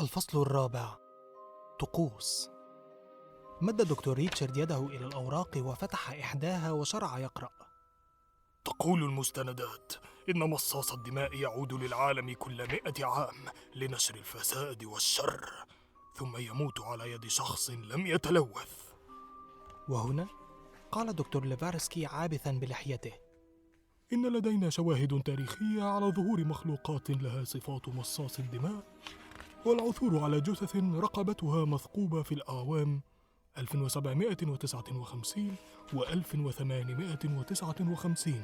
الفصل الرابع. طقوس. مد دكتور ريتشارد يده إلى الأوراق وفتح إحداها وشرع يقرأ. تقول المستندات إن مصاص الدماء يعود للعالم كل 100 عام لنشر الفساد والشر، ثم يموت على يد شخص لم يتلوث. وهنا قال دكتور ليفارسكي عابثا بلحيته: إن لدينا شواهد تاريخية على ظهور مخلوقات لها صفات مصاص الدماء، والعثور على جثث رقبتها مثقوبة في الأعوام 1759 و 1859،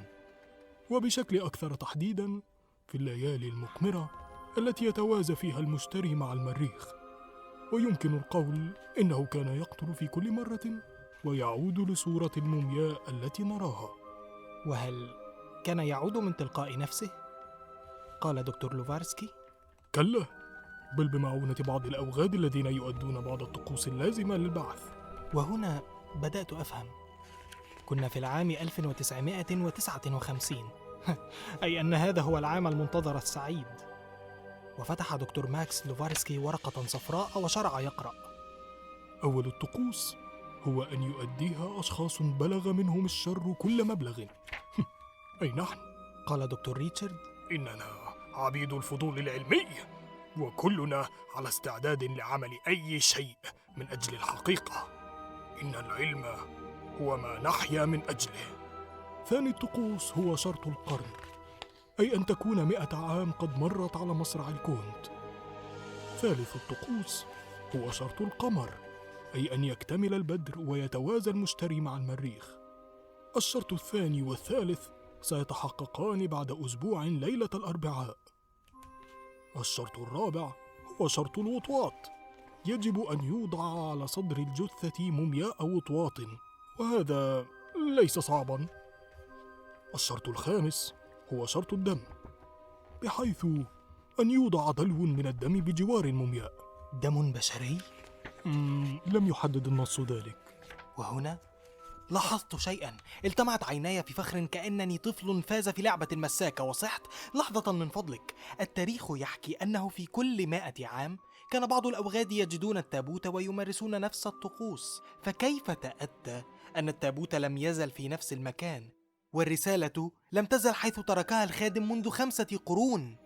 وبشكل أكثر تحديداً في الليالي المقمرة التي يتوازى فيها المشتري مع المريخ. ويمكن القول إنه كان يقتل في كل مرة ويعود لصورة المومياء التي نراها. وهل كان يعود من تلقاء نفسه؟ قال دكتور ليفارسكي: كلا، بل بمعونة بعض الأوغاد الذين يؤدون بعض الطقوس اللازمة للبعث. وهنا بدأت أفهم. كنا في العام 1959 أي أن هذا هو العام المنتظر السعيد. وفتح دكتور ماكس ليفارسكي ورقة صفراء وشرع يقرأ: أول الطقوس هو أن يؤديها أشخاص بلغ منهم الشر كل مبلغ. أي نحن؟ قال دكتور ريتشارد: إننا عبيد الفضول العلمي، وكلنا على استعداد لعمل أي شيء من أجل الحقيقة. إن العلم هو ما نحيا من أجله. ثاني الطقوس هو شرط القرن، أي أن تكون 100 عام قد مرت على مصرع الكونت. ثالث الطقوس هو شرط القمر، أي أن يكتمل البدر ويتوازى المشتري مع المريخ. الشرط الثاني والثالث سيتحققان بعد أسبوع ليلة الأربعاء. الشرط الرابع هو شرط الوطواط، يجب أن يوضع على صدر الجثة مومياء وطواط، وهذا ليس صعبا. الشرط الخامس هو شرط الدم، بحيث أن يوضع دلو من الدم بجوار المومياء. دم بشري؟ لم يحدد النص ذلك. وهنا لاحظت شيئا، التمعت عيناي في فخر كأنني طفل فاز في لعبة مساكة وصحت: لحظة من فضلك، التاريخ يحكي أنه في كل 100 عام كان بعض الأوغاد يجدون التابوت ويمارسون نفس الطقوس، فكيف تأتى أن التابوت لم يزل في نفس المكان والرسالة لم تزل حيث تركها الخادم منذ 5 قرون؟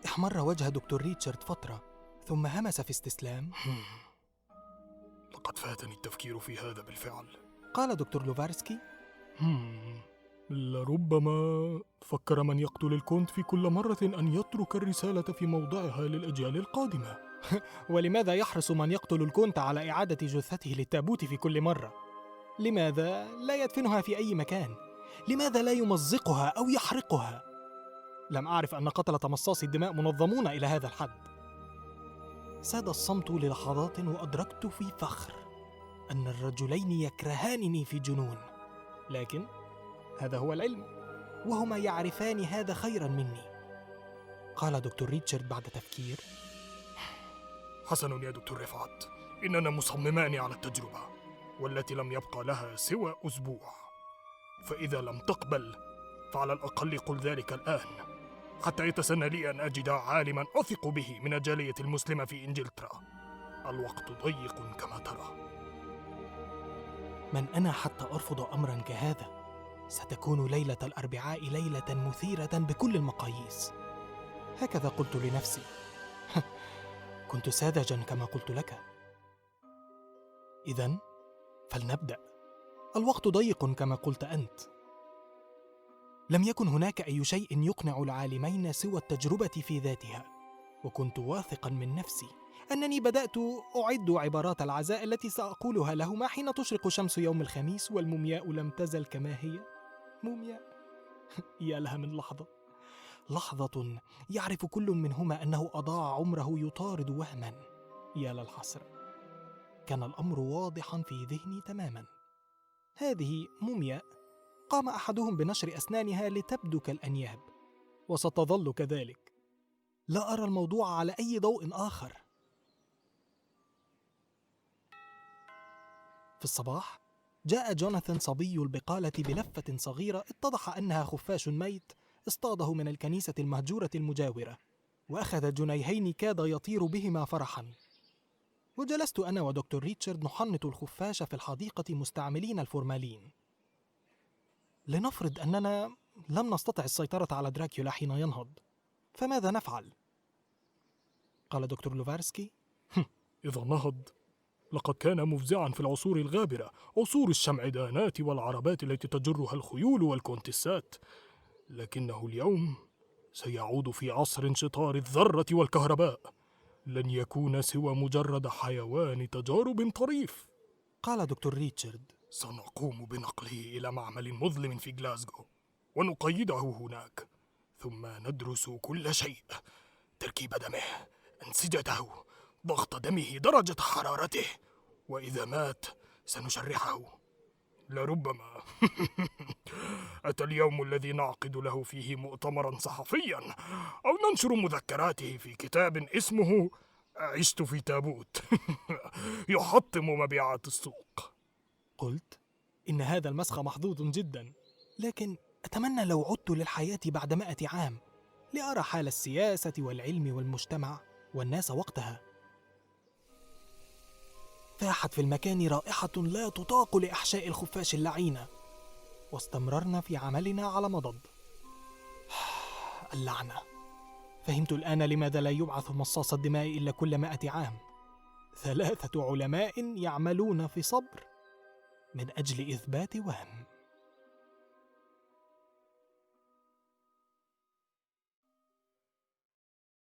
احمر وجه دكتور ريتشارد فترة ثم همس في استسلام: لقد فاتني التفكير في هذا بالفعل. قال دكتور ليفارسكي: لربما فكر من يقتل الكونت في كل مرة أن يترك الرسالة في موضعها للأجيال القادمة. ولماذا يحرص من يقتل الكونت على إعادة جثته للتابوت في كل مرة؟ لماذا لا يدفنها في أي مكان؟ لماذا لا يمزقها أو يحرقها؟ لم أعرف أن قتلة مصاصي الدماء منظمون إلى هذا الحد. ساد الصمت للحظات وأدركت في فخر أن الرجلين يكرهانني في جنون، لكن هذا هو العلم وهما يعرفان هذا خيرا مني. قال دكتور ريتشارد بعد تفكير: حسن يا دكتور رفعت، إننا مصممان على التجربة، والتي لم يبقى لها سوى أسبوع. فإذا لم تقبل فعلى الأقل قل ذلك الآن، حتى يتسنى لي أن أجد عالما أثق به من الجالية المسلمة في إنجلترا. الوقت ضيق كما ترى. من أنا حتى أرفض أمرا كهذا؟ ستكون ليلة الأربعاء ليلة مثيرة بكل المقاييس. هكذا قلت لنفسي. كنت ساذجا كما قلت لك. إذن فلنبدأ. الوقت ضيق كما قلت أنت. لم يكن هناك أي شيء يقنع العالمين سوى التجربة في ذاتها، وكنت واثقا من نفسي أنني بدأت أعد عبارات العزاء التي سأقولها لهما حين تشرق شمس يوم الخميس والمومياء لم تزل كما هي مومياء. يا لها من لحظة يعرف كل منهما أنه أضاع عمره يطارد وهما. يا للحسرة، كان الأمر واضحا في ذهني تماما. هذه مومياء قام أحدهم بنشر أسنانها لتبدو كالأنياب، وستظل كذلك. لا أرى الموضوع على أي ضوء آخر. في الصباح جاء جوناثان صبي البقالة بلفة صغيرة اتضح أنها خفاش ميت اصطاده من الكنيسة المهجورة المجاورة. وأخذ جنيهين كاد يطير بهما فرحاً. وجلست أنا ودكتور ريتشارد نحنط الخفاش في الحديقة مستعملين الفورمالين. لنفرض أننا لم نستطع السيطرة على دراكولا حين ينهض، فماذا نفعل؟ قال دكتور لوفارسكي: إذا نهض لقد كان مفزعا في العصور الغابرة، عصور الشمعدانات والعربات التي تجرها الخيول والكونتسات، لكنه اليوم سيعود في عصر انشطار الذرة والكهرباء، لن يكون سوى مجرد حيوان تجارب طريف. قال دكتور ريتشارد: سنقوم بنقله إلى معمل مظلم في غلاسغو ونقيده هناك، ثم ندرس كل شيء: تركيب دمه، أنسجته، ضغط دمه، درجة حرارته، وإذا مات سنشرحه. لربما أتى اليوم الذي نعقد له فيه مؤتمرا صحفيا، أو ننشر مذكراته في كتاب اسمه عشت في تابوت يحطم مبيعات السوق. قلت: إن هذا المسخ محظوظ جدا، لكن أتمنى لو عدت للحياة بعد 100 عام لأرى حال السياسة والعلم والمجتمع والناس وقتها. فاحت في المكان رائحة لا تطاق لإحشاء الخفاش اللعينة، واستمررنا في عملنا على مضض. اللعنة! فهمت الآن لماذا لا يبعث مصاص الدماء إلا كل 100 عام. 3 علماء يعملون في صبر من أجل إثبات وهم.